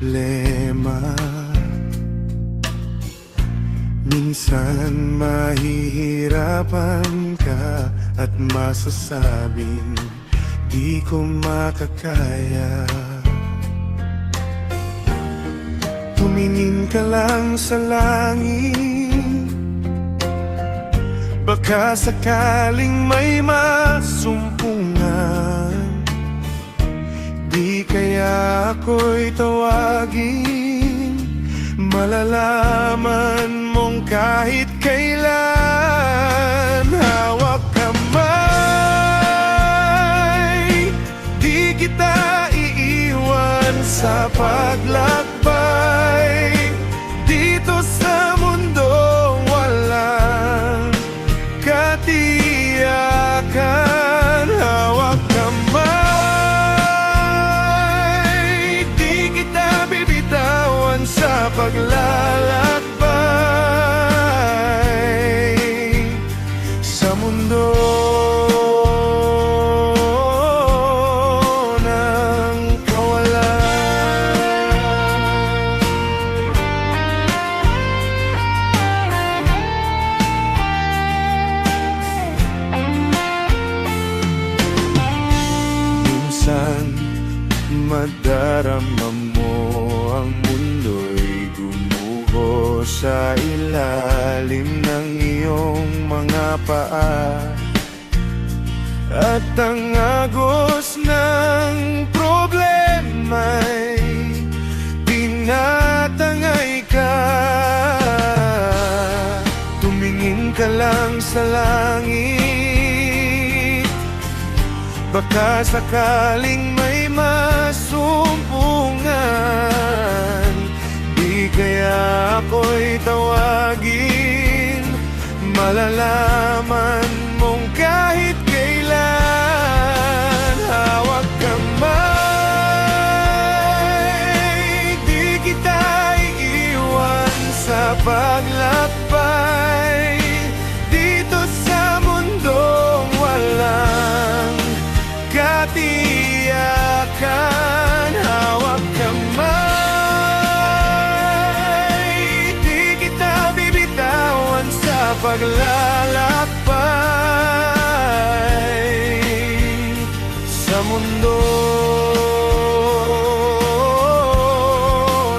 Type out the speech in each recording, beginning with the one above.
problema. Minsan mahihirapan ka at masasabing di ko makakaya. Tumingin ka lang sa langit, baka sakaling may masumpungan. Di kaya ako'y tawagin, malalaman mong kahit kailan. Hawak kamay, di kita iiwan sa paglakbay. Dito sa mundong walang katiyakan. Hawak kamay, di kita bibitawan sa paglalakbay sa mundo ng kawalan. Minsan madarama mo ang mundo'y gumuho sa ilalim ng iyong mga paa, at ang agos ng problema'y tinatangay ka. Tumingin ka lang sa langit, baka sakaling may masumpungan. Di kaya ako'y tawagin, malalaman mong kahit kailan. Hawak kamay, di kita iiwan sa paglakbay. Dito sa mundong walang katiyakan. Hawak kamay, di kita bibitawan sa paglalakbay sa mundo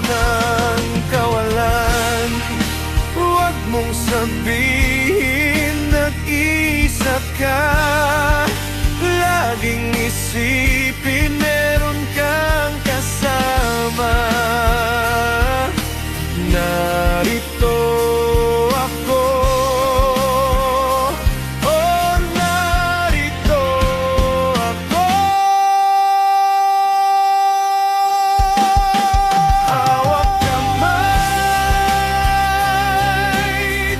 ng kawalan. Huwag mong sabihin nag-isa ka, laging isipin meron kang kasama. Narito ako, oh narito ako. Hawak kamay,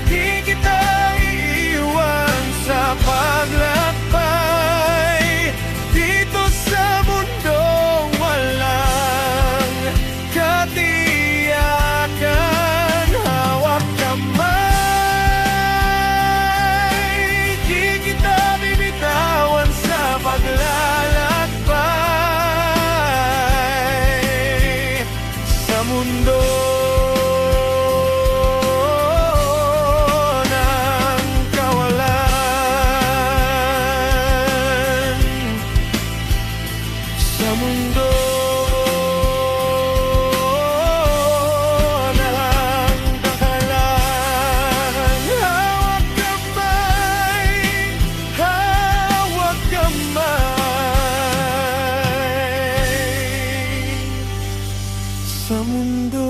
di kita iiwan sa paglakbay. Dito sa mundong walang katiyakan. Hawak kamay, di kita bibitawan sa paglalakbay sa mundo ng kawalan. Sa mundo ng kakalan. Hawak kamay, hawak kamay sa mundo